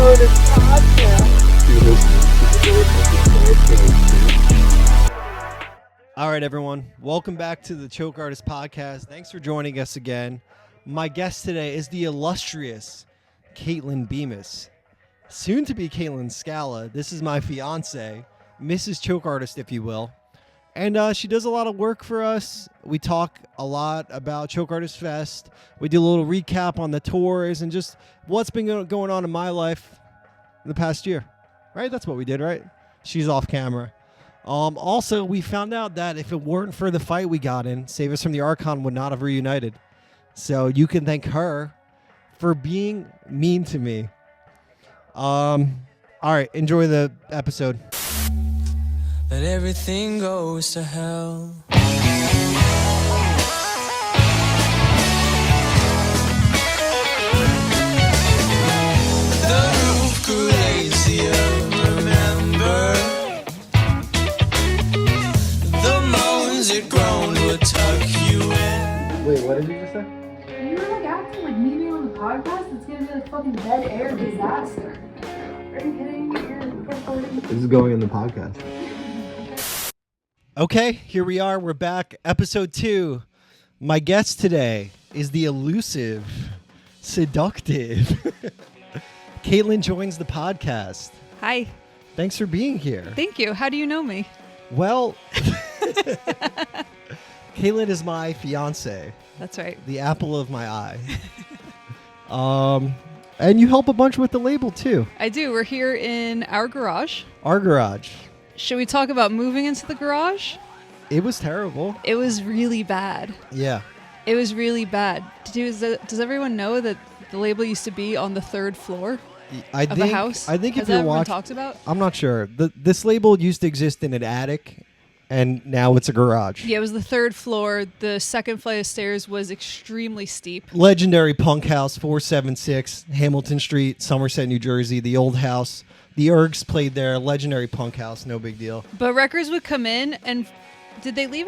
Artist Podcast. You're listening to the Untitled Chapter. All right, everyone. Welcome back to the Choke Artist Podcast. Thanks for joining us again. My guest today is the illustrious Kaitlyn Bemis. Soon to be Kaitlyn Scala. This is my fiancé, Mrs. Choke Artist, if you will. And she does a lot of work for us. We talk a lot about Choke Artist Fest. We do a little recap on the tours and just what's been going on in my life in the past year. Right? That's what we did, right? She's off camera. Also, we found out that if it weren't for the fight we got in, Save Us from the Archon would not have reunited. So you can thank her for being mean to me. All right, enjoy the episode. That everything goes to hell. The roof grew lazier, remember. The moans it groaned would tuck you in. Wait, what did you just say? You're like acting like me being on the podcast. It's gonna be like fucking dead air disaster. Are you kidding? You're recording. This is going in the podcast. Okay, here we are. We're back. Episode 2. My guest today is the elusive, seductive Kaitlyn joins the podcast. Hi. Thanks for being here. Thank you. How do you know me? Well, Kaitlyn is my fiance, That's right. the apple of my eye. And you help a bunch with the label too. I do. We're here in our garage. Our garage. Should we talk about moving into the garage? It was terrible. It was really bad. Yeah. It was really bad. Does everyone know that the label used to be on the 3rd floor of a house? I think Has if you're everyone watching, talked about? I'm not sure. This label used to exist in an attic, and now it's a garage. Yeah, it was the 3rd floor. The 2nd flight of stairs was extremely steep. Legendary punk house, 476 Hamilton Street, Somerset, New Jersey. The old house. The Ergs played there. Legendary punk house. No big deal. But records would come in, and did they ever leave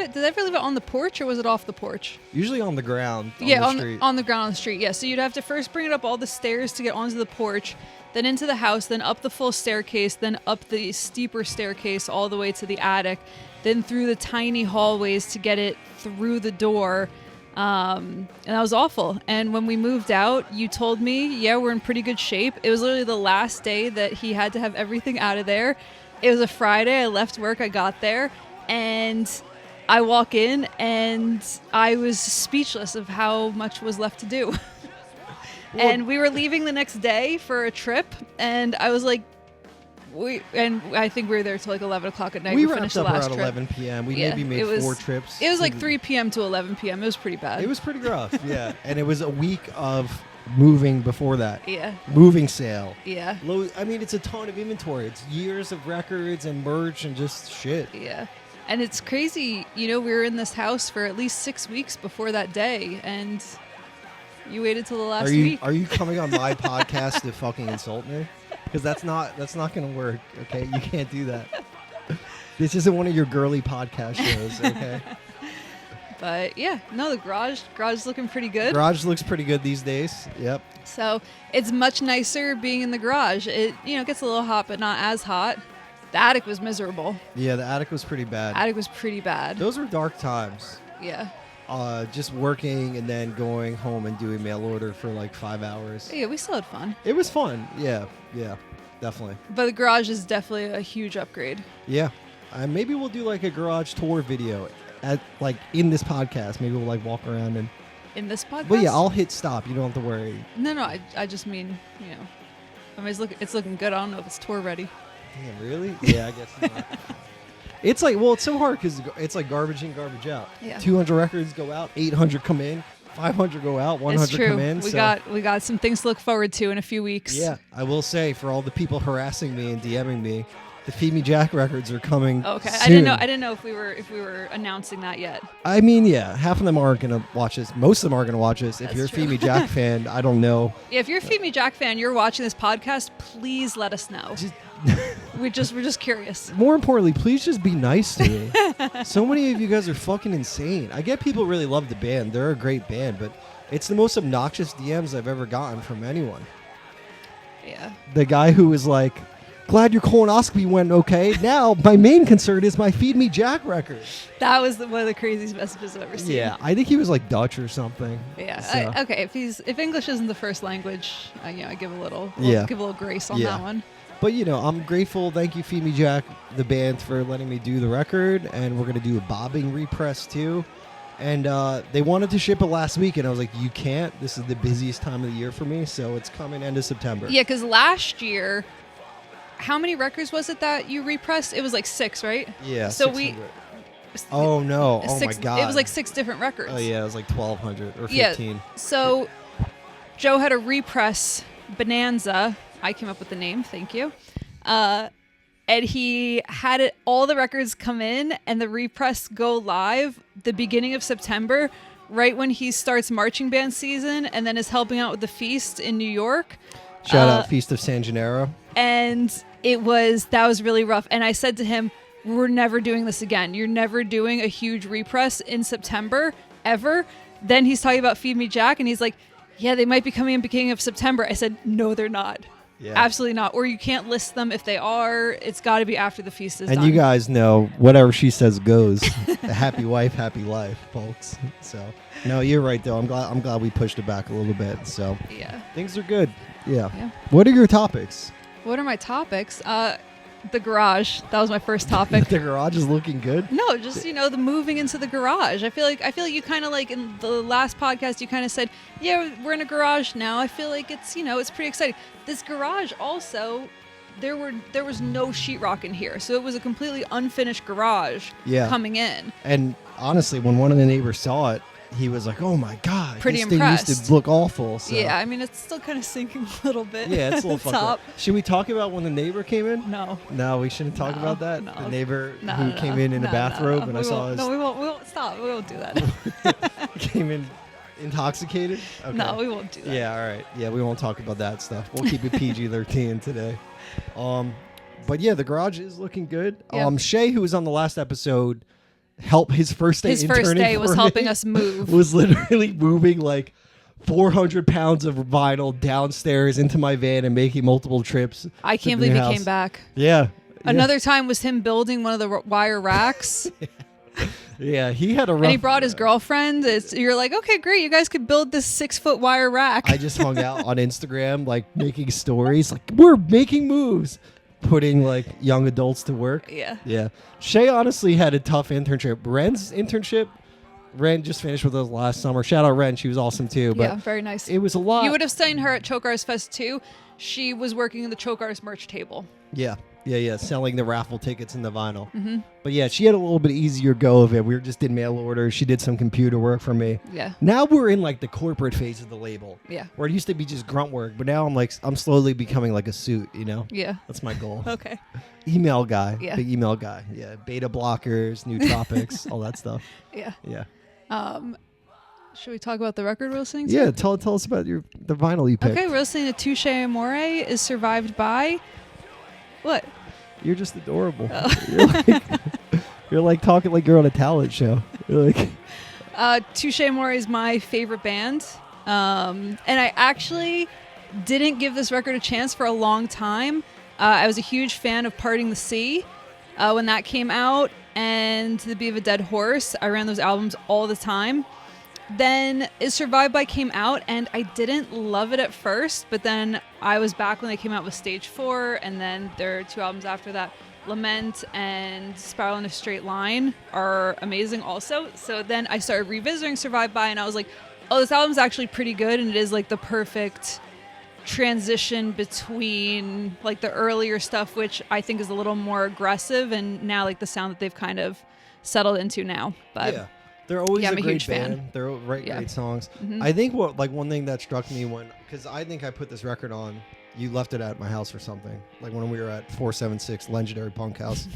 it on the porch, or was it off the porch? Usually on the ground. Yeah, on the street. on the ground on the street. Yeah, so you'd have to first bring it up all the stairs to get onto the porch, then into the house, then up the full staircase, then up the steeper staircase all the way to the attic, then through the tiny hallways to get it through the door. And that was awful. And when we moved out, you told me, yeah, we're in pretty good shape. It was literally the last day that he had to have everything out of there. It was a Friday. I left work. I got there. And I walk in, and I was speechless of how much was left to do. And we were leaving the next day for a trip. And I was like, I think we were there till like 11 o'clock at night. We finished wrapped the up last around trip. 11 p.m. We maybe made 4 trips. It was like 3 p.m. to 11 p.m. It was pretty bad. It was pretty rough, yeah. And it was a week of moving before that. Yeah. Moving sale. Yeah. I mean, it's a ton of inventory. It's years of records and merch and just shit. Yeah. And it's crazy. You know, we were in this house for at least 6 weeks before that day, and you waited till the last week. Are you coming on my podcast to fucking insult me? Because that's not going to work, okay? You can't do that. This isn't one of your girly podcast shows, okay? But yeah, no, the garage is looking pretty good. Garage looks pretty good these days. Yep. So it's much nicer being in the garage. It gets a little hot, but not as hot. The attic was miserable. Yeah, the attic was pretty bad. Attic was pretty bad. Those were dark times. Yeah. Just working and then going home and doing mail order for like 5 hours. Yeah, we still had fun. It was fun. Yeah, definitely. But the garage is definitely a huge upgrade. Yeah. Maybe we'll do like a garage tour video in this podcast. Maybe we'll like walk around and... In this podcast? Well, yeah, I'll hit stop. You don't have to worry. No, I just mean, I mean, it's looking good. I don't know if it's tour ready. Damn, really? Yeah, I guess not. It's like, well, it's so hard because it's like garbage in, garbage out. Yeah. 200 records go out, 800 come in, 500 go out, 100 it's true. come in. We got some things to look forward to in a few weeks. Yeah, I will say for all the people harassing me and DMing me, the Feed Me Jack records are coming. Okay, soon. I didn't know if we were announcing that yet. I mean, yeah, half of them aren't gonna watch this. Most of them are gonna watch this. If That's you're a true. Feed Me Jack fan, I don't know. Yeah, if you're a Feed Me Jack fan, you're watching this podcast, please let us know. We're just curious. More importantly, please just be nice to me. So many of you guys are fucking insane. I get people really love the band. They're a great band, but it's the most obnoxious DMs I've ever gotten from anyone. Yeah. The guy who was like, glad your colonoscopy went okay. Now my main concern is my Feed Me Jack record. That was one of the craziest messages I've ever seen. Yeah, I think he was like Dutch or something. Yeah. So- Okay. If English isn't the first language, I give a little grace on Yeah. that one. But I'm grateful. Thank you, Feed Me Jack, the band, for letting me do the record. And we're gonna do a bobbing repress too. And they wanted to ship it last week, and I was like, you can't. This is the busiest time of the year for me, so it's coming end of September. Yeah, because last year, how many records was it that you repressed? It was like 6, right? Yeah. So 600. Oh no! Oh my god! It was like 6 different records. Oh yeah, it was like 1,200 or 15. Yeah. So Joe had a repress bonanza. I came up with the name. Thank you. And he had all the records come in and the repress go live the beginning of September, right when he starts marching band season, and then is helping out with the Feast in New York. Shout out Feast of San Gennaro. And that was really rough. And I said to him, we're never doing this again. You're never doing a huge repress in September, ever. Then he's talking about Feed Me Jack, and he's like, yeah, they might be coming in beginning of September. I said, no, they're not. Yeah. Absolutely not. Or you can't list them if they are. It's got to be after the feast is done. And you guys know, whatever she says goes. A happy wife, happy life, folks. So, no, you're right, though. I'm glad we pushed it back a little bit. So, Yeah. things are good. Yeah. Yeah. What are your topics? What are my topics? The garage. That was my first topic. The garage is looking good. No, just the moving into the garage. I feel like you kind of like in the last podcast you kind of said, yeah, we're in a garage now. I feel like it's it's pretty exciting. This garage also, there was no sheetrock in here, so it was a completely unfinished garage coming in. And honestly, when one of the neighbors saw it, he was like, "Oh my god, Pretty this impressed. thing used to look awful." So. Yeah, I mean it's still kind of sinking a little bit. Yeah, it's a little at the fucked top. up. Should we talk about when the neighbor came in? No. No, we shouldn't talk No, about that. no. The neighbor No, who came in a bathrobe, and I saw his No, we won't stop. We won't do that. came in intoxicated. Okay. No, we won't do that. Yeah, all right. Yeah, we won't talk about that stuff. We'll keep it PG-13 today. But yeah, the garage is looking good. Yeah. Shay, who was on the last episode, his first day His first interning day was for helping me, us move. was literally moving like 400 pounds of vinyl downstairs into my van and making multiple trips. I to can't the believe he house. came back. Yeah. Another time was him building one of the wire racks. Yeah, he had a rough... And he brought his girlfriend. You're like, okay, great. You guys could build this 6-foot wire rack. I just hung out on Instagram, like making stories, like we're making moves, putting like young adults to work. Yeah. Yeah. Shay honestly had a tough internship. Ren's internship, Ren just finished with us last summer. Shout out Ren, she was awesome too. But Yeah, very nice. it was a lot. You would have seen her at Choke Artist Fest too. She was working in the Choke Artist merch table. Yeah. Selling the raffle tickets and the vinyl. Mm-hmm. But yeah, she had a little bit easier go of it. We just did mail orders. She did some computer work for me. Yeah. Now we're in like the corporate phase of the label. Yeah. Where it used to be just grunt work, but now I'm slowly becoming like a suit, Yeah. That's my goal. Okay. Email guy. Yeah. Big email guy. Yeah. Beta blockers, new topics, all that stuff. Yeah. Yeah. Should we talk about the record we're listening to? Yeah. Tell us about the vinyl you picked. Okay, we're listening to Touche Amore is survived by what? You're just adorable. Oh. You're like talking like you're on a talent show. You're like, Touche Amore is my favorite band. And I actually didn't give this record a chance for a long time. I was a huge fan of Parting the Sea when that came out, and The Beat of a Dead Horse. I ran those albums all the time. Then Is Survived By came out, and I didn't love it at first, but then I was back when they came out with Stage 4, and then their 2 albums after that, Lament and Spiral in a Straight Line, are amazing also. So then I started revisiting Survived By, and I was like, oh, this album's actually pretty good, and it is like the perfect transition between like the earlier stuff, which I think is a little more aggressive, and now like the sound that they've kind of settled into now. But yeah. They're always Yeah, a I'm a great huge fan. band. They're great songs. Mhm. I think one thing that struck me because I think I put this record on, you left it at my house or something, like when we were at 476 Legendary Punk House.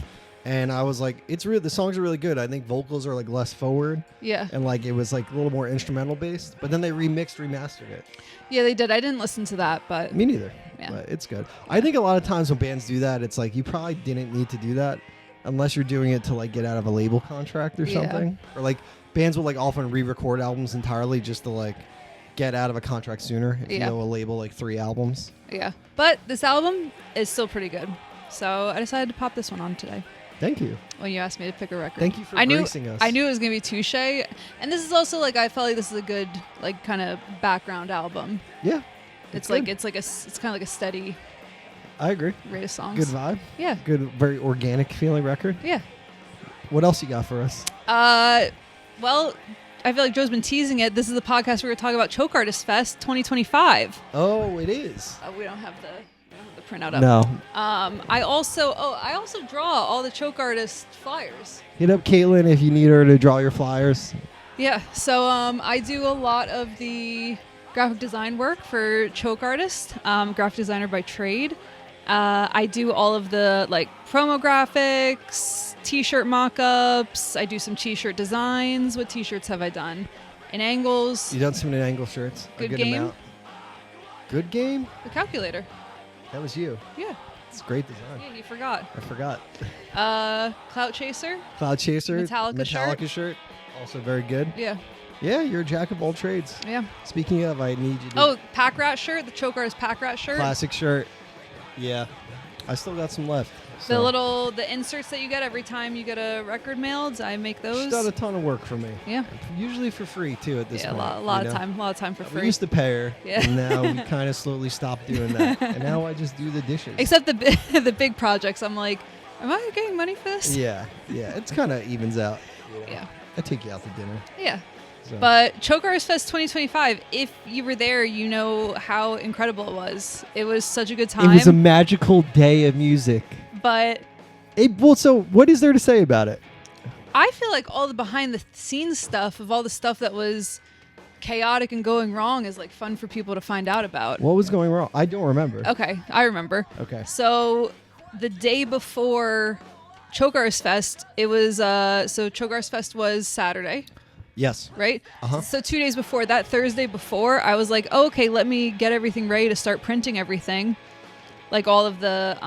And I was like, the songs are really good. I think vocals are like less forward. yeah. And like it was like a little more instrumental based. But then they remastered it. Yeah, they did. I didn't listen to that, but Me neither. Yeah. But it's good. I think a lot of times when bands do that, it's like you probably didn't need to do that unless you're doing it to like get out of a label contract or Yeah. something. Or like bands will like often re-record albums entirely just to like get out of a contract sooner if you Yeah. know a label like 3 albums. Yeah. But this album is still pretty good. So I decided to pop this one on today Thank you. when you asked me to pick a record. Thank you for I knew, gracing us. I knew it was going to be Touche. And this is also like, I felt like this is a good, like, kind of background album. Yeah. It's good. like, it's kind of like a steady I agree. rate of songs. Good vibe. Yeah. Good, very organic feeling record. Yeah. What else you got for us? Well, I feel like Joe's been teasing it. This is the podcast where we're talking about Choke Artist Fest 2025. Oh, it is. We don't have the printout up. No. I also draw all the Choke Artist flyers. Hit up Kaitlyn if you need her to draw your flyers. Yeah. So I do a lot of the graphic design work for Choke Artist, graphic designer by trade. I do all of the like promo graphics, t-shirt mock-ups. I do some t-shirt designs. What t-shirts have I done? In Angles. You done some angle shirts? A Good game. amount. Good game? The calculator. That was you. Yeah. It's great design. Yeah, you forgot. I forgot. Clout Chaser. Cloud Chaser. Metallica shirt. Also very good. Yeah. Yeah, you're a jack of all trades. Yeah. Speaking of, I need you to... Oh, Pack Rat shirt. The Choke Artist Pack Rat shirt. Classic shirt. Yeah. I still got some left. The inserts that you get every time you get a record mailed, I make She's those. done a ton of work for me. Yeah. Usually for free, too, at this Yeah, point. a lot you of know? time. A lot of time for We free. used to pay her, Yeah. and now we kind of slowly stopped doing that. And now I just do the dishes. Except the the big projects. I'm like, am I getting money for this? Yeah, it's kind of evens out. Yeah. I take you out to dinner. Yeah. So. But Choke Artist Fest 2025, if you were there, you know how incredible it was. It was such a good time. It was a magical day of music. But So what is there to say about it? I feel like all the behind the scenes stuff of all the stuff that was chaotic and going wrong is like fun for people to find out about. What was going wrong? I don't remember. Okay, I remember. Okay. So the day before Choke Artist Fest, it was so Choke Artist Fest was Saturday, Yes. right? Uh-huh. So 2 days before that, Thursday before, I was like, oh, okay, let me get everything ready to start printing everything. Like all of the,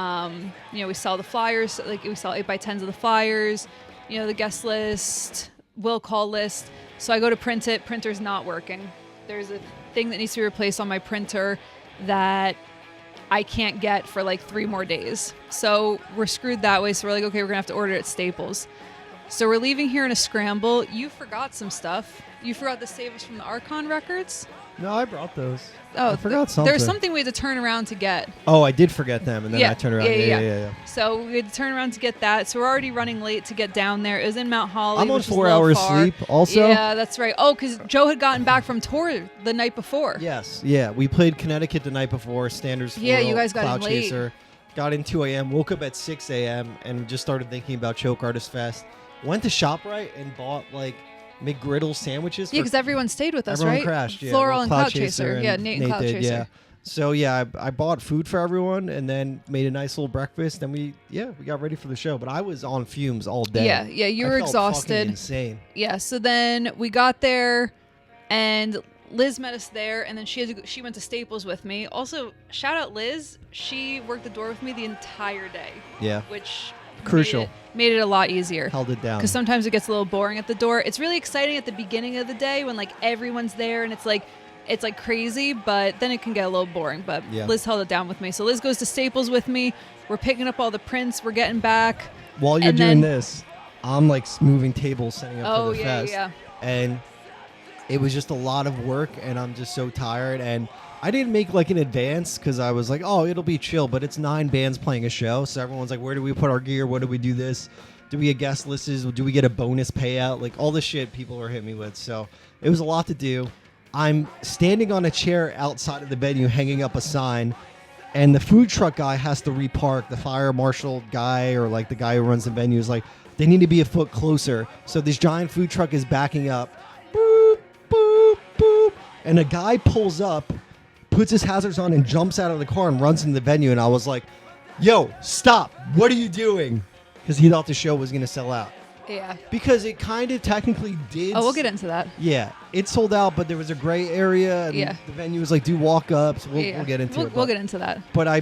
we sell the flyers, like we sell 8x10s of the flyers, the guest list, will call list. So I go to print it, printer's not working. There's a thing that needs to be replaced on my printer that I can't get for like 3 more days. So we're screwed that way. So we're like, okay, we're gonna have to order it at Staples. So we're leaving here in a scramble. You forgot some stuff. You forgot to save us from the Archon records. No, I brought those. Oh, I forgot something. There's something we had to turn around to get. Oh, I did forget them, and then Yeah, I turned around. yeah. So we had to turn around to get that. So we're already running late to get down there. It was in Mount Holly. I'm on which is a 4 little hours far. sleep also. Yeah, that's right. Oh, because Joe had gotten back from tour the night before. Yes. Yeah. We played Connecticut the night before. Standards. Yeah, Floral, you guys got in Cloud late. Chaser. Got in 2 a.m. Woke up at 6 a.m. and just started thinking about Choke Artist Fest. Went to ShopRite and bought like McGriddle sandwiches. Yeah, for- because everyone stayed with us, everyone right? crashed. Yeah. Floral Well, and Cloud Chaser. and Yeah, Nate and Cloud did, Chaser. Yeah. So yeah, I bought food for everyone and then made a nice little breakfast. And we got ready for the show. But I was on fumes all day. Yeah, you I were felt exhausted. fucking insane. Yeah, so then we got there, and Liz met us there, and then she went to Staples with me. Also, shout out Liz. She worked the door with me the entire day, Yeah. which Crucial. made it a lot easier. Held it down. Because sometimes it gets a little boring at the door. It's really exciting at the beginning of the day when like everyone's there and it's like crazy, but then it can get a little boring. But Yeah. Liz held it down with me. So Liz goes to Staples with me. We're picking up all the prints. We're getting back. While you're and doing then- this, I'm like moving tables, setting up Oh, for the yeah, fest. yeah. And it was just a lot of work, and I'm just so tired. And I didn't make like an advance because I was like, oh, it'll be chill. But it's 9 bands playing a show, so everyone's like, where do we put our gear? What do we do this? Do we get guest lists? Do we get a bonus payout? Like all the shit people are hitting me with. So it was a lot to do. I'm standing on a chair outside of the venue, hanging up a sign. And the food truck guy has to repark. The fire marshal guy or like the guy who runs the venue is like, they need to be a foot closer. So this giant food truck is backing up. Boop, boop, boop. And a guy pulls up, puts his hazards on and jumps out of the car and runs into the venue. And I was like, yo, stop. What are you doing? Because he thought the show was going to sell out. Yeah. Because it kind of technically did. Oh, we'll get into that. Yeah, it sold out, but there was a gray area. And Yeah. the venue was like, do walk-ups. We'll Yeah. get into it. We'll but- get into that. But I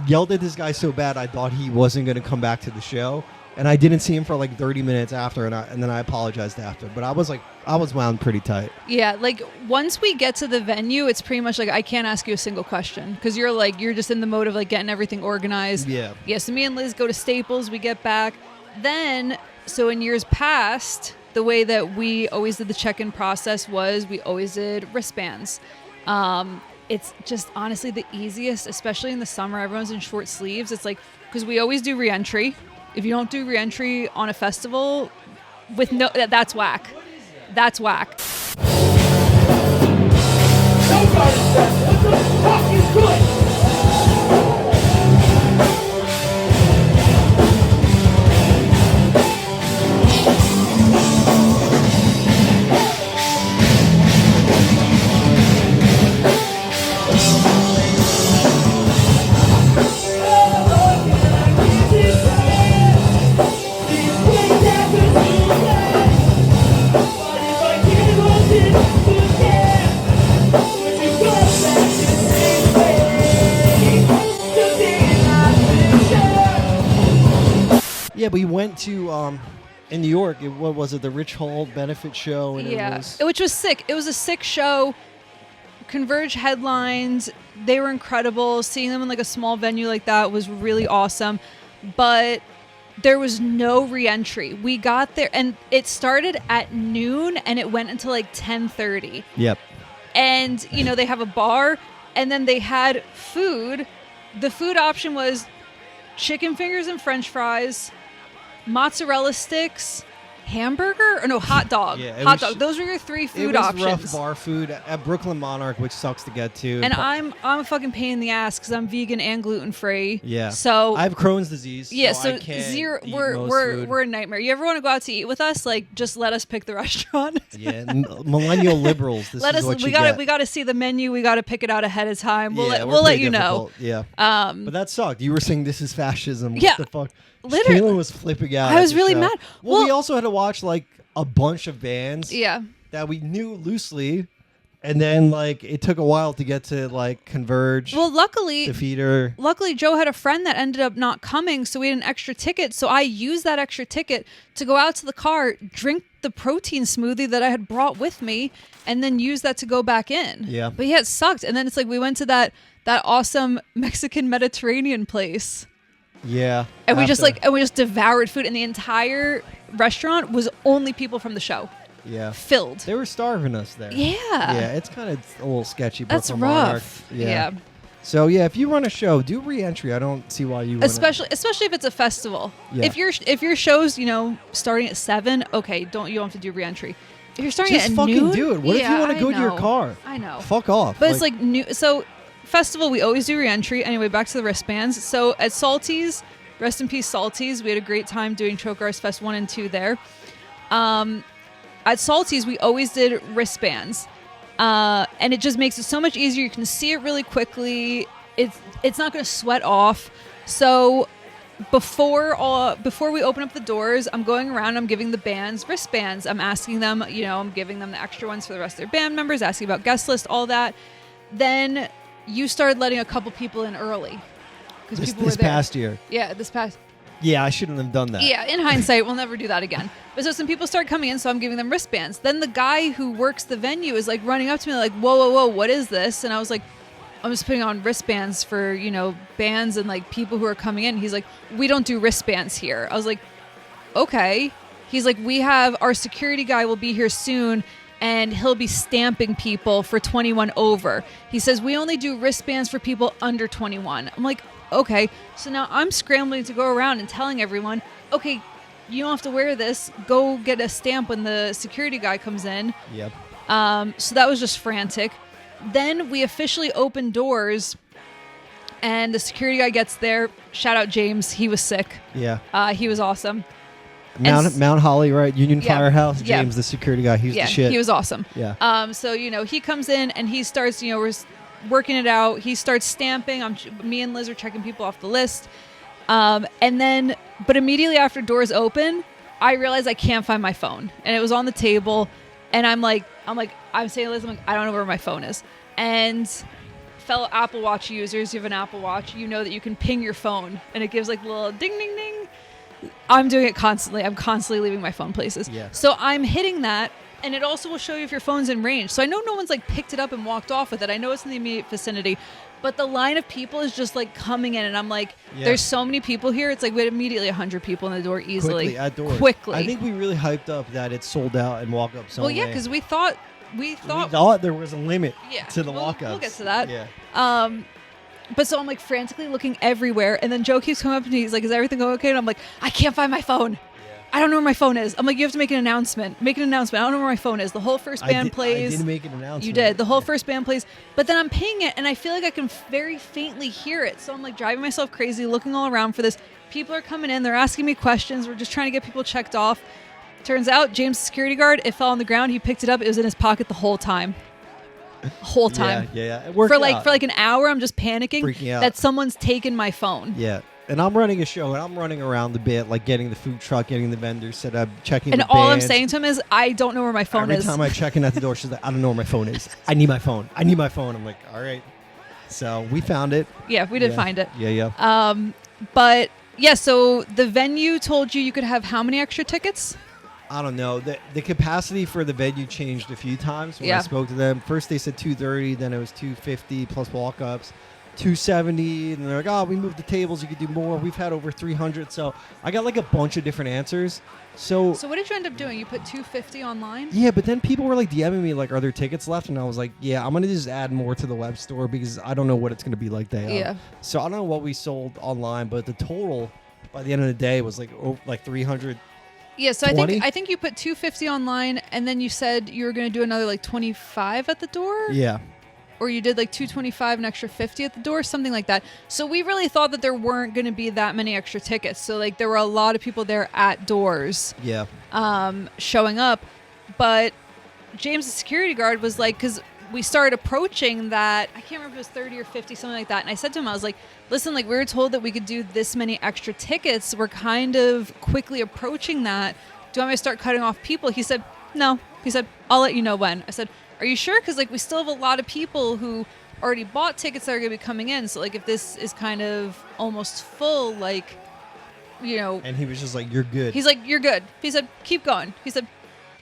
yelled at this guy so bad I thought he wasn't going to come back to the show. and I didn't see him for like 30 minutes after, and then I apologized after. But I was wound pretty tight. Yeah, like once we get to the venue, it's pretty much like I can't ask you a single question because you're just in the mode of like getting everything organized. Yeah. Yeah. So me and Liz go to Staples. We get back. Then, so in years past, the way that we always did the check-in process was we always did wristbands. It's just honestly the easiest, especially in the summer. Everyone's in short sleeves. It's like because we always do re-entry. If you don't do re-entry on a festival, that's whack. That's whack. Nobody said, what the fuck is good? Yeah, we went to in New York. What was it? The Rich Hall benefit show. And which was sick. It was a sick show. Converge headlines. They were incredible. Seeing them in like a small venue like that was really awesome. But there was no re-entry. We got there and it started at noon and it went until like 10:30. Yep. And they have a bar and then they had food. The food option was chicken fingers and French fries, mozzarella sticks, hamburger, or no, hot dog. Yeah, hot dog. Those were your three food options. It was rough bar food at Brooklyn Monarch, which sucks to get to. And I'm a fucking pain in the ass because I'm vegan and gluten free. Yeah. So I have Crohn's disease. Yeah. So So I can't zero. eat We're most we're food. we're a nightmare. You ever want to go out to eat with us? Like, just let us pick the restaurant. Yeah. Millennial liberals. This let is us. what We you got to. get. We got to see the menu. We got to pick it out ahead of time. We'll Yeah, we'll let pretty you know. difficult. Yeah. But that sucked. You were saying this is fascism. What Yeah. the fuck? Literally. Kaitlyn was flipping out. I at was the really show. mad. Well, we Well- also had to watch like a bunch of bands. Yeah. That we knew loosely, and then like it took a while to get to like Converge. Well, luckily, Defeater. Joe had a friend that ended up not coming, so we had an extra ticket. So I used that extra ticket to go out to the car, drink the protein smoothie that I had brought with me, and then use that to go back in. Yeah. But yeah, it sucked. And then it's like we went to that awesome Mexican Mediterranean place. Yeah. And we just after. devoured food, and the entire restaurant was only people from the show. Yeah. Filled. They were starving us there. Yeah. Yeah, it's kind of a little sketchy. That's Brooklyn Monarch. rough. Yeah. So yeah, if you run a show, do re-entry. I don't see why you wouldn't. Especially if it's a festival. Yeah. If your show's starting at 7, okay, you don't have to do re-entry. If you're starting Just at fucking noon, do it. What if you want to go to your car? I know. Fuck off. But it's like new. So festival, we always do re-entry. Anyway, back to the wristbands. So at Salty's, rest in peace, Salty's. We had a great time doing Choke Artist Fest 1 and 2 there. At Salty's, we always did wristbands. And it just makes it so much easier. You can see it really quickly. It's not going to sweat off. So before we open up the doors, I'm going around. I'm giving the bands wristbands. I'm asking them. I'm giving them the extra ones for the rest of their band members. Asking about guest list, all that. Then you started letting a couple people in early because people were this there. past year. Yeah, this past. Yeah, I shouldn't have done that. Yeah, in hindsight, we'll never do that again. But so some people start coming in, so I'm giving them wristbands. Then the guy who works the venue is like running up to me like, whoa, what is this? And I was like, I'm just putting on wristbands for, bands and like people who are coming in. He's like, we don't do wristbands here. I was like, okay. He's like, our security guy will be here soon and he'll be stamping people for 21 over. He says, we only do wristbands for people under 21. I'm like, okay. So now I'm scrambling to go around and telling everyone, okay, you don't have to wear this. Go get a stamp when the security guy comes in. Yep. So that was just frantic. Then we officially opened doors and the security guy gets there. Shout out James. He was sick. Yeah. He was awesome. Mount Holly, right? Union Yeah. Firehouse. Yeah. James, the security guy. He's the shit. He was awesome. Yeah. So, he comes in and he starts, we're working it out. He starts stamping. Me and Liz are checking people off the list. But immediately after doors open, I realized I can't find my phone. And it was on the table. And I'm saying to Liz, I don't know where my phone is. And fellow Apple Watch users, you have an Apple Watch, you know that you can ping your phone. And it gives like a little ding, ding, ding. I'm doing it constantly. I'm constantly leaving my phone places. Yeah. So I'm hitting that, and it also will show you if your phone's in range. So I know no one's like picked it up and walked off with it. I know it's in the immediate vicinity, but the line of people is just like coming in, and I'm like, there's so many people here. It's like we had immediately 100 people in the door easily. Quickly at doors. Quickly. I think we really hyped up that it sold out and walk up. Well, yeah, because we thought there was a limit to the walk-ups. We'll get to that. Yeah. But so I'm like frantically looking everywhere, and then Joe keeps coming up to me. He's like, "Is everything going okay?" And I'm like, "I can't find my phone. I don't know where my phone is." I'm like, "You have to make an announcement. Make an announcement. I don't know where my phone is." The whole first band plays. I did make an announcement. You did. The whole first band plays, but then I'm pinging it, and I feel like I can very faintly hear it. So I'm like driving myself crazy, looking all around for this. People are coming in. They're asking me questions. We're just trying to get people checked off. Turns out, James' security guard, it fell on the ground. He picked it up. It was in his pocket the whole time. Whole time. Yeah. It worked for out. like an hour, I'm just panicking Freaking out. that someone's taken my phone. Yeah. And I'm running a show, and I'm running around a bit, like getting the food truck, getting the vendors set up, checking And the all I'm bands. saying to him is, I don't know where my phone Every is. time I check in at the door, she's like, I don't know where my phone is. I need my phone. I need my phone. I'm like, all right. So we found it. Yeah, we did find it. Yeah. But yeah, so the venue told you could have how many extra tickets? I don't know. The capacity for the venue changed a few times when I spoke to them. First they said 230, then it was 250 plus walk-ups, 270, and they're like, oh, we moved the tables, you could do more. We've had over 300. So I got like a bunch of different answers. So what did you end up doing? You put 250 online? Yeah, but then people were like DMing me like, are there tickets left? And I was like, yeah, I'm going to just add more to the web store because I don't know what it's going to be like day of. Yeah. So I don't know what we sold online, but the total by the end of the day was like 300. Yeah, so 20? I think you put 250 online, and then you said you were going to do another like 25 at the door? Yeah. Or you did like 225, an extra 50 at the door, something like that. So we really thought that there weren't going to be that many extra tickets. So like there were a lot of people there at doors. Yeah. Showing up. But James' security guard was like, because we started approaching that, I can't remember if it was 30 or 50, something like that. And I said to him, I was like, listen, like we were told that we could do this many extra tickets. We're kind of quickly approaching that. Do you want me to start cutting off people? He said, no. He said, I'll let you know when. I said, are you sure? Because like we still have a lot of people who already bought tickets that are going to be coming in. So like if this is kind of almost full, like, you know. And he was just like, you're good. He's like, you're good. He said, keep going. He said,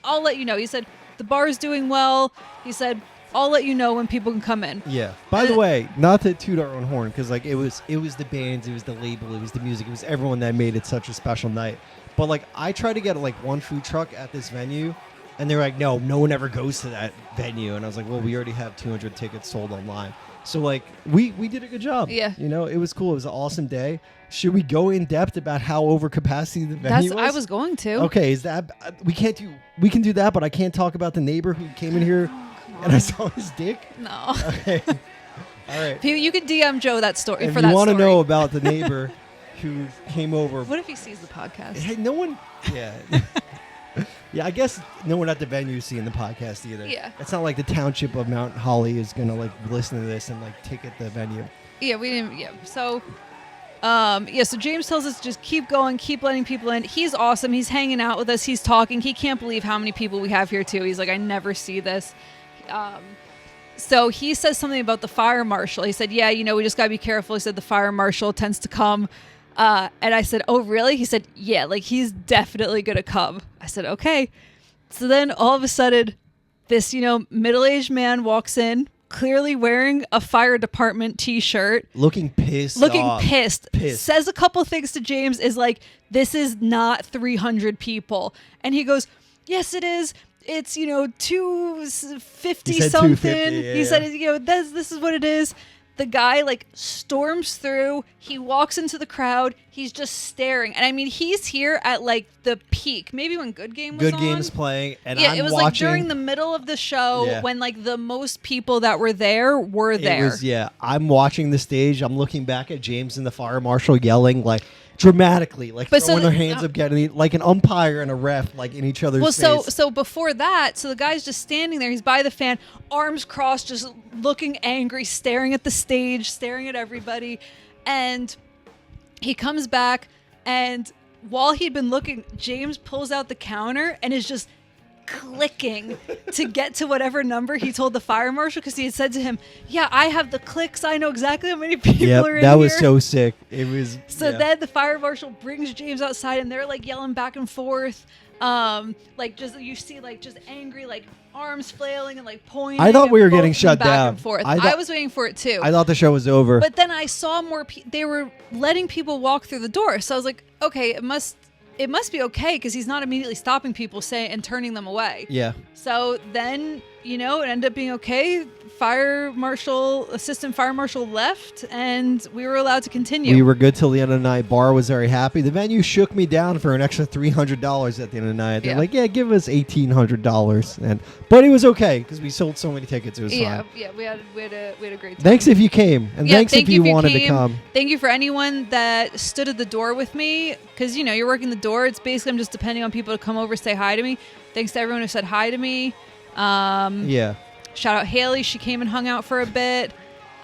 I'll let you know. He said, the bar is doing well. He said, I'll let you know when people can come in. Yeah. By the way, not to toot our own horn, because like it was the bands, it was the label, it was the music, it was everyone that made it such a special night. But like I tried to get like one food truck at this venue, and they're like, no one ever goes to that venue. And I was like, well, we already have 200 tickets sold online. So like we did a good job. Yeah. You know, it was cool. It was an awesome day. Should we go in depth about how over capacity the venue was? I was going to. Okay, is that we can do that, but I can't talk about the neighbor who came in here and I saw his dick? No. Okay. All right. You could DM Joe that story If for you that want to story. know about the neighbor who came over. What if he sees the podcast? Hey, no one. Yeah. Yeah, I guess no one at the venue is seeing the podcast either. Yeah. It's not like the township of Mount Holly is going to like listen to this and like ticket the venue. Yeah, we didn't. Yeah. So, so James tells us just keep going, keep letting people in. He's awesome. He's hanging out with us. He's talking. He can't believe how many people we have here too. He's like, I never see this. So he says something about the fire marshal. He said, yeah, we just got to be careful. He said the fire marshal tends to come. And I said, oh, really? He said, yeah, like he's definitely going to come. I said, okay. So then all of a sudden, this, middle-aged man walks in, clearly wearing a fire department T-shirt. Looking pissed. Pissed. Says a couple things to James, is like, this is not 300 people. And he goes, yes, it is. It's, 250 He said something. 250, He said, this is what it is. The guy like storms through. He walks into the crowd. He's just staring. And I mean, he's here at like the peak. Maybe when Good Game was on. Good Game's playing. And yeah, I'm it was watching, like during the middle of the show when like the most people that were there were there. I'm watching the stage. I'm looking back at James and the fire marshal yelling like dramatically, like throwing their hands up, getting like an umpire and a ref like in each other's face. So before that, so the guy's just standing there. He's by the fan, arms crossed, just looking angry, staring at the stage, staring at everybody. And he comes back, and while he'd been looking, James pulls out the counter and is just clicking to get to whatever number he told the fire marshal, because he had said to him, yeah, I have the clicks. I know exactly how many people are in that here. was so sick. It was. So then the fire marshal brings James outside, and they're like yelling back and forth. Like just you see like just angry like arms flailing and like pointing. I thought we were both getting shut back down. And forth. I was waiting for it too. I thought the show was over. But then I saw more. They were letting people walk through the door, so I was like, okay, it must be okay, because he's not immediately stopping people and turning them away. Yeah. So then, it ended up being okay. Assistant fire marshal left, and we were allowed to continue. We were good till the end of the night. Bar was very happy. The venue shook me down for an extra $300 at the end of the night. They're like, yeah, give us $1,800, but it was okay because we sold so many tickets. It was fine. Yeah, we had a great time. Thanks if you came, and thanks if you wanted to come. Thank you for anyone that stood at the door with me, because you're working the door. It's basically I'm just depending on people to come over, say hi to me. Thanks to everyone who said hi to me. Yeah. Shout out Haley. She came and hung out for a bit.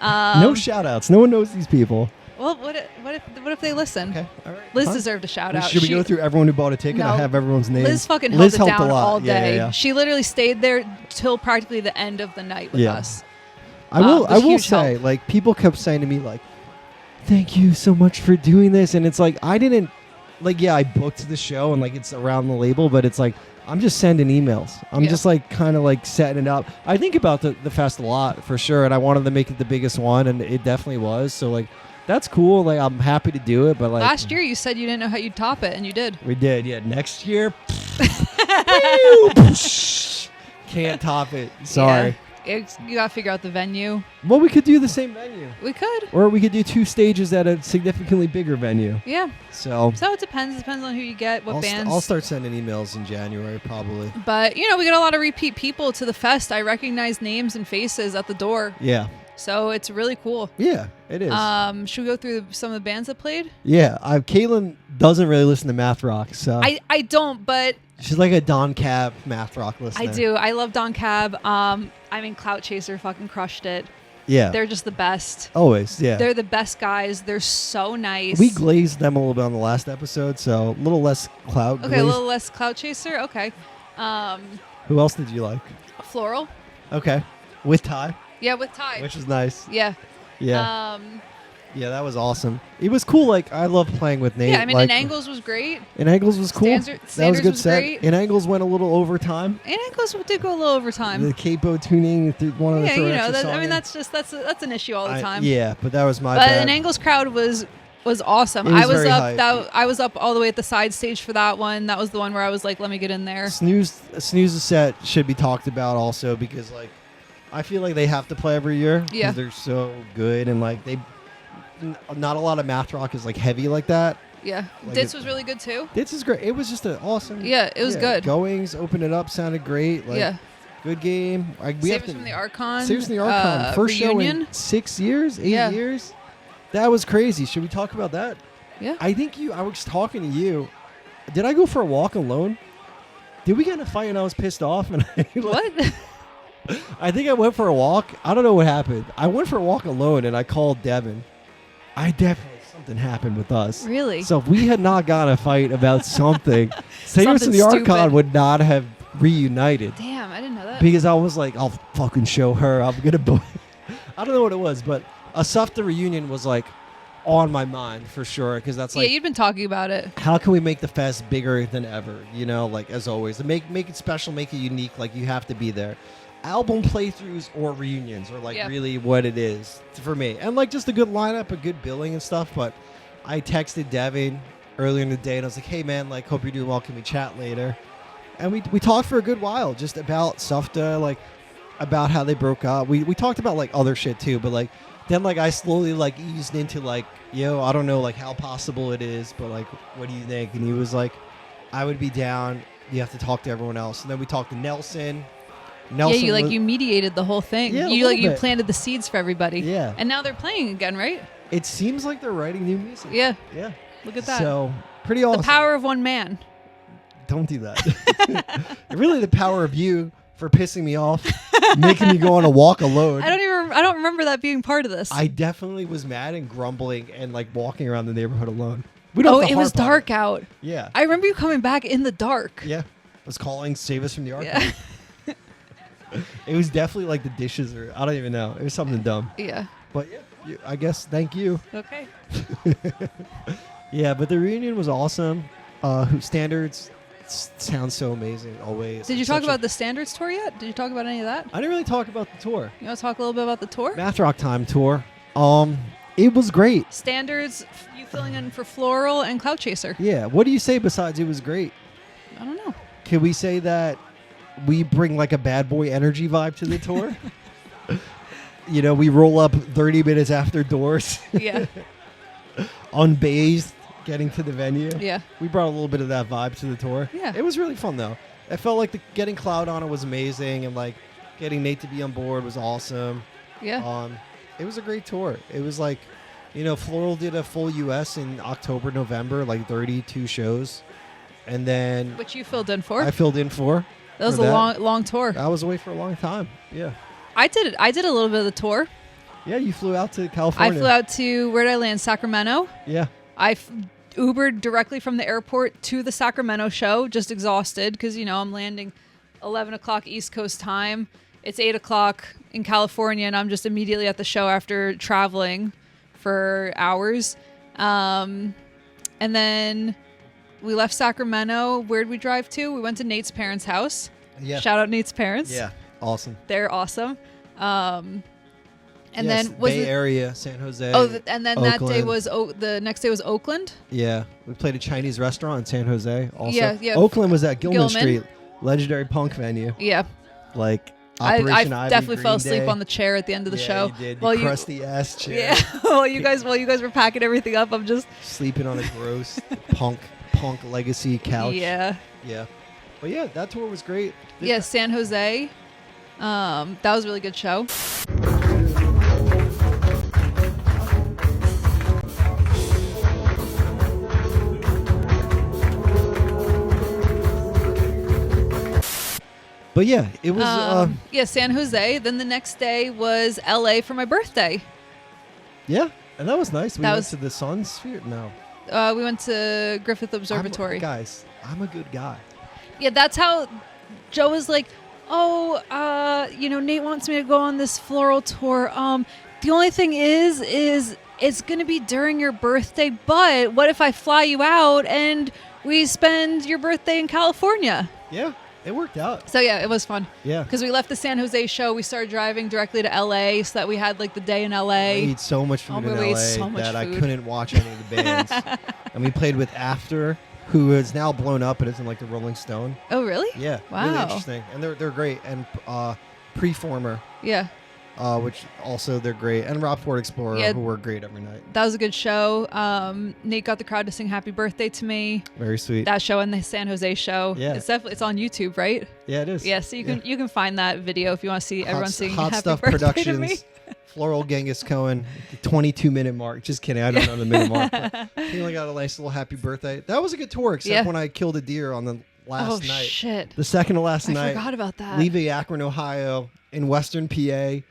No shout outs. No one knows these people. Well, what if they listen? Okay. All right. Liz deserved a shout out. Should we go through everyone who bought a ticket? No. I have everyone's name. Liz fucking held it helped down a lot. all day. Yeah. She literally stayed there till practically the end of the night with us. I will huge say, help. like, people kept saying to me, like, thank you so much for doing this. And it's like, I didn't, like, yeah, I booked the show and, like, it's around the label, but it's like, I'm just sending emails. I'm just, like, kind of, like, setting it up. I think about the fest a lot, for sure, and I wanted to make it the biggest one, and it definitely was. So, like, that's cool. Like, I'm happy to do it, but, like... Last year, you said you didn't know how you'd top it, and you did. We did, yeah. Next year... can't top it. Sorry. Yeah. You gotta figure out the venue. Well, we could do the same venue. We could. Or we could do 2 stages at a significantly bigger venue. Yeah. So it depends. It depends on who you get, what bands. I'll start sending emails in January, probably. But, we get a lot of repeat people to the fest. I recognize names and faces at the door. Yeah. So it's really cool. Yeah, it is. Should we go through some of the bands that played? Yeah. Kaitlyn doesn't really listen to math rock, so... I don't, but... She's like a Don Cab math rock listener. I do. I love Don Cab. Clout Chaser fucking crushed it. Yeah. They're just the best. Always, yeah. They're the best guys. They're so nice. We glazed them a little bit on the last episode, so a little less clout Okay, glaze. a little less Clout Chaser. Okay. Who else did you like? Floral. Okay. With Ty? Yeah, with Ty. Which is nice. Yeah. Yeah. Yeah, that was awesome. It was cool. Like, I love playing with Nate. Yeah, I mean, like, In Angles was great. In Angles was cool. That was a good was set. great. In Angles went a little overtime. In Angles did go a little overtime. The capo tuning through one of the that's an issue all the time. Yeah, but that was my But bad. An Angles crowd was awesome. It was I was very up. hype. I was up all the way at the side stage for that one. That was the one where I was like, let me get in there. Snooze's set should be talked about also because, like, I feel like they have to play every year because Yeah. they're so good and, like, not a lot of math rock is, like, heavy like that. Yeah. Like Ditz was really good too. This is great. It was just an awesome. Yeah, it was good. Goings, open it up, sounded great. Like, Yeah. good game. Savers from the Archon. Savers from the Archon. First reunion. show in 6 years, 8 Yeah. years. That was crazy. Should we talk about that? Yeah. I think I was talking to you. Did I go for a walk alone? Did we get in a fight and I was pissed off? And What? I think I went for a walk. I don't know what happened. I went for a walk alone and I called Devin. Something happened with us. Really? So if we had not gotten a fight about something, Savers from the Something Archon stupid. would not have reunited. Damn, I didn't know that. Because I was like, I'll fucking show her. I'm going to... I don't know what it was, but a SUFTA reunion was like on my mind for sure. Because that's like... Yeah, you'd been talking about it. How can we make the fest bigger than ever? You know, like as always. To make it special, make it unique. Like you have to be there. Album playthroughs or reunions are like really what it is for me. And like just a good lineup, a good billing and stuff. But I texted Devin earlier in the day and I was like, hey man, like hope you're doing well. Can we chat later? And we talked for a good while just about SUFTA, like about how they broke up. We talked about like other shit too, but like then like I slowly like eased into like, yo, I don't know like how possible it is, but like what do you think? And he was like, I would be down. You have to talk to everyone else. And then we talked to Nelson. Yeah, you mediated the whole thing. Yeah, you planted the seeds for everybody. Yeah. And now they're playing again, right? It seems like they're writing new music. Yeah. Yeah. Look at that. So pretty awesome. The power of one man. Don't do that. Really, the power of you for pissing me off, making me go on a walk alone. I don't remember that being part of this. I definitely was mad and grumbling and like walking around the neighborhood alone. It was dark out. Yeah. I remember you coming back in the dark. Yeah. was calling, save us from the archive. Yeah. It was definitely like the dishes, or I don't even know. It was something dumb. Yeah. But yeah, I guess thank you. Okay. Yeah, but the reunion was awesome. Standards sounds so amazing always. Did you It's talk such about the Standards tour yet? Did you talk about any of that? I didn't really talk about the tour. You want to talk a little bit about the tour? Math Rock Time tour. It was great. Standards, you filling in for Floral and Cloud Chaser. Yeah. What do you say besides it was great? I don't know. Can we say that we bring like a bad boy energy vibe to the tour? You know, we roll up 30 minutes after doors, Yeah. unbathed, getting to the venue. Yeah. We brought a little bit of that vibe to the tour. Yeah. It was really fun though. I felt like getting Cloud on it was amazing, and like getting Nate to be on board was awesome. Yeah. It was a great tour. It was like, you know, Floral did a full US in October, November, like 32 shows. And then Which you filled in for. I filled in for. That was for a long tour. I was away for a long time. Yeah. I did a little bit of the tour. Yeah, you flew out to I California. flew out to, where did I land? Sacramento. Yeah. I Ubered directly from the airport to the Sacramento show, just exhausted because, you know, I'm landing 11 o'clock East Coast time. It's 8 o'clock in California, and I'm just immediately at the show after traveling for hours. And then we left Sacramento. Where'd we drive to? We went to Nate's parents' house. Yeah. Shout out Nate's parents. Yeah. Awesome. They're awesome. And Yes, then was Bay it, Area, San Jose. and then that day Oakland. was the next day was Oakland. Yeah. We played a Chinese restaurant in San Jose also. Yeah. Oakland was at Gilman Gilman. Street, legendary punk venue. Yeah. Like I Operation Ivy, definitely fell Green asleep Day. on the chair at the end of the Yeah, show. You did. While You crusty ass chair. Yeah. while you guys were packing everything up, I'm just Sleeping on a gross punk legacy couch. Yeah. Yeah. But yeah, that tour was great. Yeah, San Jose. That was a really good show. But yeah, it was Yeah, San Jose. Then the next day was LA for my birthday. yeah, and that was nice. We That went was- to the Sun Sphere. No. We went to Griffith Observatory. Guys, I'm a good guy. Yeah, that's how Joe was like, oh, you know, Nate wants me to go on this Floral tour. The only thing is it's going to be during your birthday, but what if I fly you out and we spend your birthday in California? Yeah, it worked out. So yeah, it was fun. Yeah. Because we left the San Jose show, we started driving directly to LA so that we had like the day in I LA. ate so much food Oh, in we ate LA so much that I food. couldn't watch any of the bands. And we played with After, who is now blown up, but isn't like the Rolling Stone. Oh, really? Yeah, Wow. really interesting. And they're great. And Preformer, Yeah. which also they're great. And Rob Ford Explorer, Yeah. who were great every night. That was a good show. Nate got the crowd to sing Happy Birthday to me. Very sweet. That show and the San Jose show. Yeah. It's on YouTube, right? Yeah, it is. Yeah, so you can find that video if you want to see everyone singing Hot Happy Stuff Birthday to me. Productions. Floral Genghis Cohen, the 22-minute mark. Just kidding. I don't know the minute mark. But he only got a nice little happy birthday. That was a good tour, except Yeah. when I killed a deer on the last Oh night. shit! The second to last I night. forgot about that. Leaving Akron, Ohio, in Western PA.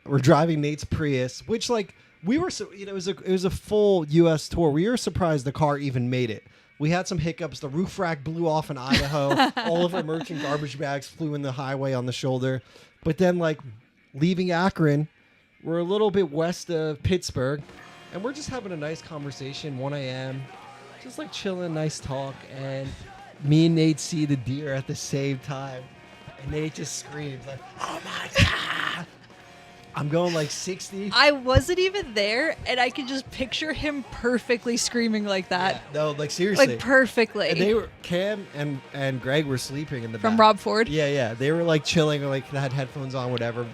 We're driving Nate's Prius, which like we were, so you know, it was a full U.S. tour. We were surprised the car even made it. We had some hiccups. The roof rack blew off in Idaho. All of our merch and garbage bags flew in the highway on the shoulder. But then like leaving Akron, we're a little bit west of Pittsburgh, and we're just having a nice conversation. 1 a.m. Just like chilling, nice talk, and me and Nate see the deer at the same time, and Nate just screams like, "Oh my god!" I'm going like 60. I wasn't even there, and I could just picture him perfectly screaming like that, Yeah, no, like seriously, like perfectly. And they were Cam and Greg were sleeping in the From back. Rob Ford. Yeah, they were like chilling, or like had headphones on, whatever.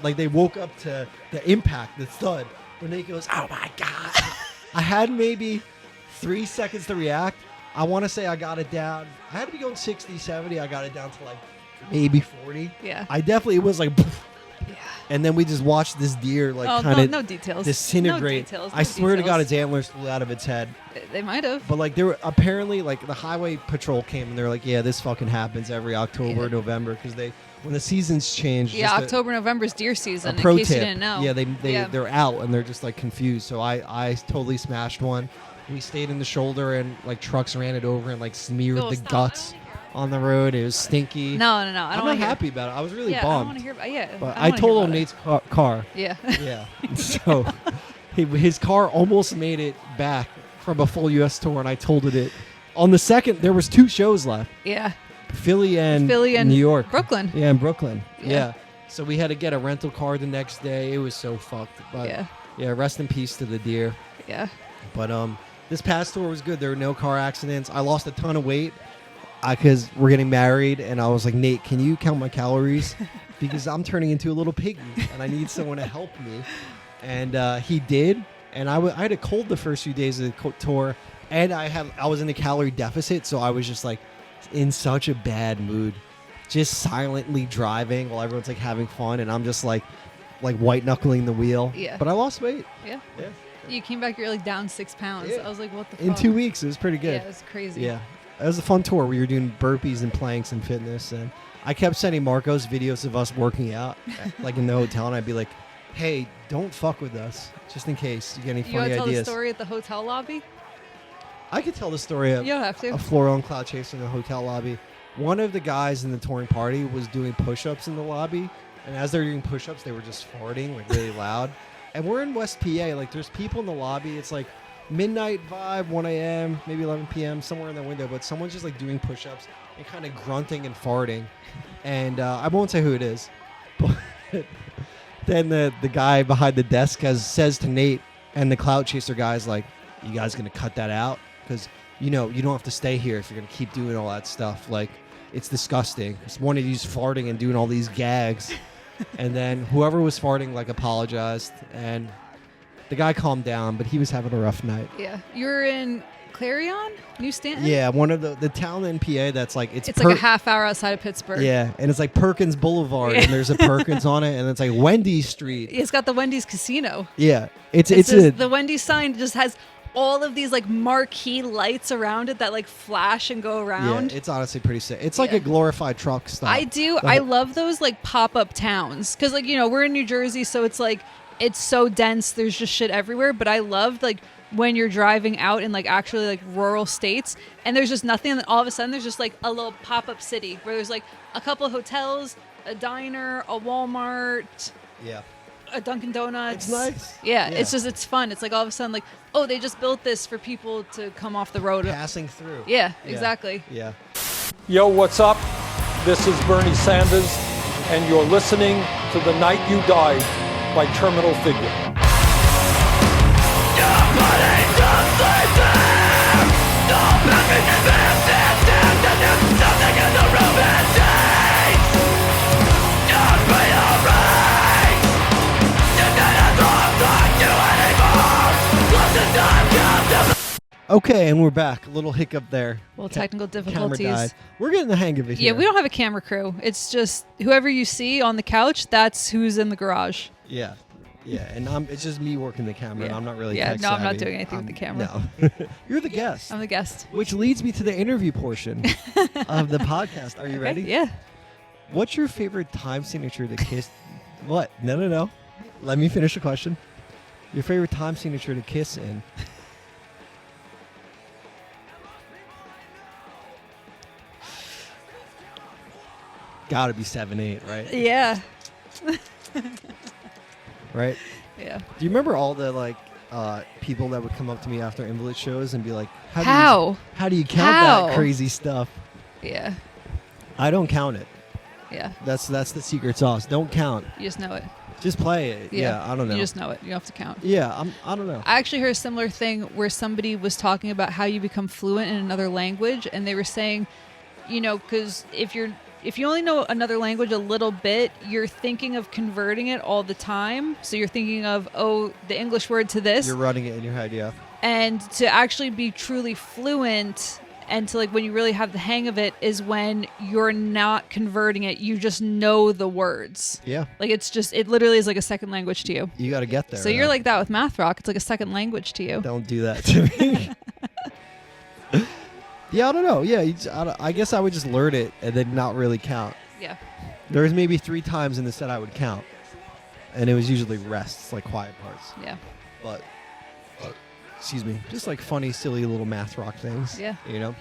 Like they woke up to the impact, the thud. When Nate goes, "Oh my god!" I had maybe 3 seconds to react. I want to say I got it down. I had to be going 60, 70. I got it down to like maybe 40. Yeah. I definitely, it was like, Yeah. and then we just watched this deer like Oh, kind of no details. disintegrate. No details. I swear to God, its antlers flew out of its head. They might have. But like, there were apparently like the highway patrol came and they're like, yeah, this fucking happens every October, Yeah. November, because when the seasons change. Yeah, just October, November's deer season. A pro in case tip. you didn't know. Yeah, Yeah. they're out and they're just like confused. So I totally smashed one. We stayed in the shoulder and like trucks ran it over and like smeared Oh, the stop. guts on the road. It was stinky. No. I I'm don't not wanna hear. happy about it. I was really Yeah, I don't bummed. want to hear about. Yeah, But don't I wanna hear totaled about it. Nate's car. Yeah. Yeah. So his car almost made it back from a full U.S. tour, and I totaled it. On the second, there was 2 shows left. Yeah. Philly and New New York. Brooklyn. Yeah, in Brooklyn. Yeah. Yeah. So we had to get a rental car the next day. It was so fucked. But Yeah. rest in peace to the deer. Yeah. But this past tour was good. There were no car accidents. I lost a ton of weight because we're getting married, and I was like, Nate, can you count my calories? Because I'm turning into a little piggy, and I need someone to help me. And he did. And I had a cold the first few days of the tour, and I was in a calorie deficit, so I was just like in such a bad mood, just silently driving while everyone's like having fun, and I'm just like white knuckling the wheel. Yeah. But I lost weight. Yeah. Yeah. You came back, you're like down 6 pounds. Yeah. I was like, what the fuck? In 2 weeks, it was pretty good. Yeah, it was crazy. Yeah. It was a fun tour. We were doing burpees and planks and fitness, and I kept sending Marcos videos of us working out, like in the hotel, and I'd be like, hey, don't fuck with us, just in case you get any You want funny to tell ideas. the story at the hotel lobby? I could tell the story of You don't have to. a Floral and Cloud Chase in the hotel lobby. One of the guys in the touring party was doing push-ups in the lobby, and as they were doing push-ups, they were just farting like really loud. And we're in West PA, like there's people in the lobby. It's like midnight vibe, 1 a.m., maybe 11 p.m., somewhere in the window, but someone's just like doing push-ups and kind of grunting and farting. And I won't say who it is, but then the guy behind the desk says to Nate and the Cloud Chaser guys, like, you guys gonna cut that out? Because, you know, you don't have to stay here if you're gonna keep doing all that stuff. Like, it's disgusting. It's one of you's farting and doing all these gags. And then whoever was farting, like, apologized. And the guy calmed down, but he was having a rough night. Yeah. You were in Clarion? New Stanton? Yeah, one of the town in PA that's like... It's like a half hour outside of Pittsburgh. Yeah, and it's like Perkins Boulevard, Yeah. and there's a Perkins on it, and it's like Wendy Street. It's got the Wendy's Casino. Yeah, The Wendy's sign just has all of these like marquee lights around it that like flash and go around. Yeah, it's honestly pretty sick. It's like Yeah. a glorified truck stop. I do. I love those like pop-up towns because like, you know, we're in New Jersey, so it's like it's so dense. There's just shit everywhere. But I loved like when you're driving out in like actually like rural states and there's just nothing, and then all of a sudden there's just like a little pop-up city where there's like a couple of hotels, a diner, a Walmart, Yeah. a Dunkin' Donuts. It's nice. Yeah, Yeah. it's fun. It's like all of a sudden like, oh, they just built this for people to come off the road. Passing through. Yeah, exactly. Yeah. Yo, what's up? This is Bernie Sanders, and you're listening to The Night You Died by Terminal Figure. Okay, and we're back. A little hiccup there. Well, technical Camera difficulties. died. We're getting the hang of it Yeah, here. we don't have a camera crew. It's just whoever you see on the couch, that's who's in the garage. Yeah. Yeah, and it's just me working the camera, and Yeah. I'm not really Yeah, tech no, I'm not savvy. doing anything with the camera. No. You're the guest. I'm the guest. Which leads me to the interview portion of the podcast. Are you ready? Yeah. What's your favorite time signature to kiss? What? No. Let me finish the question. Your favorite time signature to kiss in? Gotta be 7/8, right? Yeah. Right? Yeah. Do you remember all the people that would come up to me after Invalid shows and be like, How? How do you count How? that crazy stuff? Yeah. I don't count it. Yeah. That's the secret sauce. Don't count. You just know it. Just play it. Yeah, I don't know. You just know it. You don't have to count. Yeah, I don't know. I actually heard a similar thing where somebody was talking about how you become fluent in another language, and they were saying, you know, because if you only know another language a little bit, you're thinking of converting it all the time. So you're thinking of, oh, the English word to this. You're running it in your head, yeah. And to actually be truly fluent and to like when you really have the hang of it is when you're not converting it. You just know the words. Yeah. Like it literally is like a second language to you. You got to get there. So you're like that with Math Rock. It's like a second language to you. Don't do that to me. Yeah, I don't know. Yeah, I guess I would just learn it and then not really count. Yeah. There was maybe 3 times in the set I would count, and it was usually rests, like quiet parts. Yeah. But, excuse me, just like funny, silly little Math Rock things. Yeah. You know?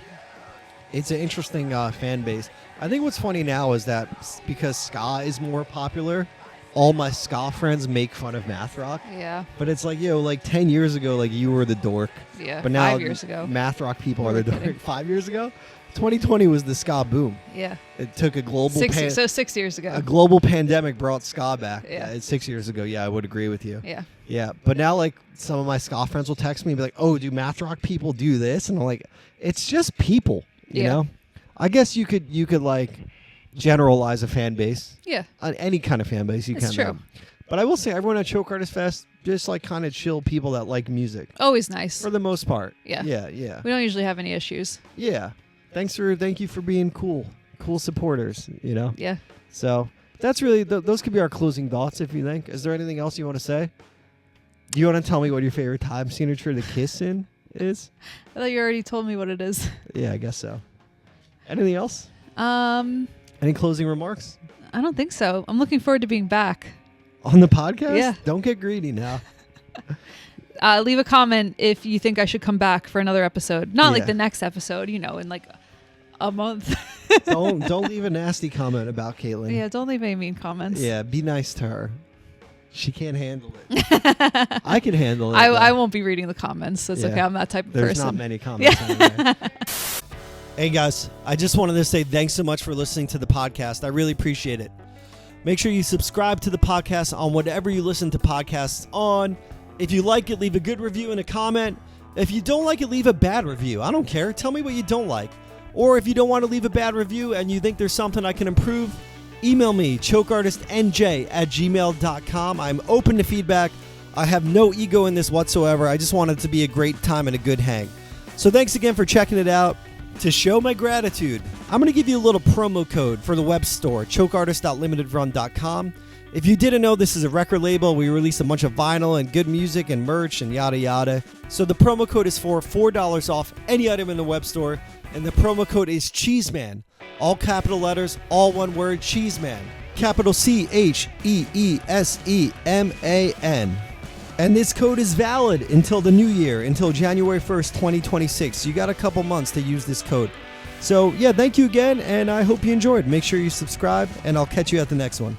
It's an interesting fan base. I think what's funny now is that because ska is more popular, all my ska friends make fun of math rock. Yeah. But it's like, like 10 years ago, like you were the dork. Yeah. But now 5 years ago. math rock people are We're the dork. kidding. 5 years ago? 2020 was the ska boom. Yeah. It took a global 6 years ago. a global pandemic brought ska back. Yeah. It's 6 years ago. Yeah, I would agree with you. Yeah. Yeah, but now like some of my ska friends will text me and be like, "Oh, do math rock people do this?" And I'm like, "It's just people, you know." I guess you could like generalize a fan base. Yeah. On any kind of fan base you It's can. true. But I will say, everyone at Choke Artist Fest just like kind of chill people that like music Always nice. for the most part. Yeah. Yeah. We don't usually have any issues. Yeah. Thank you for being cool supporters. You know. Yeah. So that's really those could be our closing thoughts. If you think, is there anything else you want to say? Do you want to tell me what your favorite time signature to kiss in is? I thought you already told me what it is. Yeah, I guess so. Anything else? Any closing remarks I don't think so. I'm looking forward to being back. on the podcast? Yeah. Don't get greedy now. Leave a comment if you think I should come back for another episode. Not like Yeah. the next episode, in like a month. Don't leave a nasty comment about Kaitlyn. Yeah, don't leave any mean comments. Yeah, be nice to her. She can't handle it. I can handle it. I though. won't be reading the comments. That's Yeah. okay. I'm that type of There's person. not many comments on there. Hey guys, I just wanted to say thanks so much for listening to the podcast. I really appreciate it. Make sure you subscribe to the podcast on whatever you listen to podcasts on. If you like it, leave a good review and a comment. If you don't like it, leave a bad review. I don't care. Tell me what you don't like. Or if you don't want to leave a bad review and you think there's something I can improve, email me, chokeartistnj@gmail.com. I'm open to feedback. I have no ego in this whatsoever. I just want it to be a great time and a good hang. So thanks again for checking it out. To show my gratitude, I'm going to give you a little promo code for the web store, chokeartist.limitedrun.com. If you didn't know, this is a record label. We release a bunch of vinyl and good music and merch and yada yada. So the promo code is for $4 off any item in the web store. And the promo code is Cheeseman. All capital letters, all one word, Cheeseman. Capital CHEESEMAN. And this code is valid until the new year, until January 1st, 2026. You got a couple months to use this code. So, yeah, thank you again, and I hope you enjoyed. Make sure you subscribe, and I'll catch you at the next one.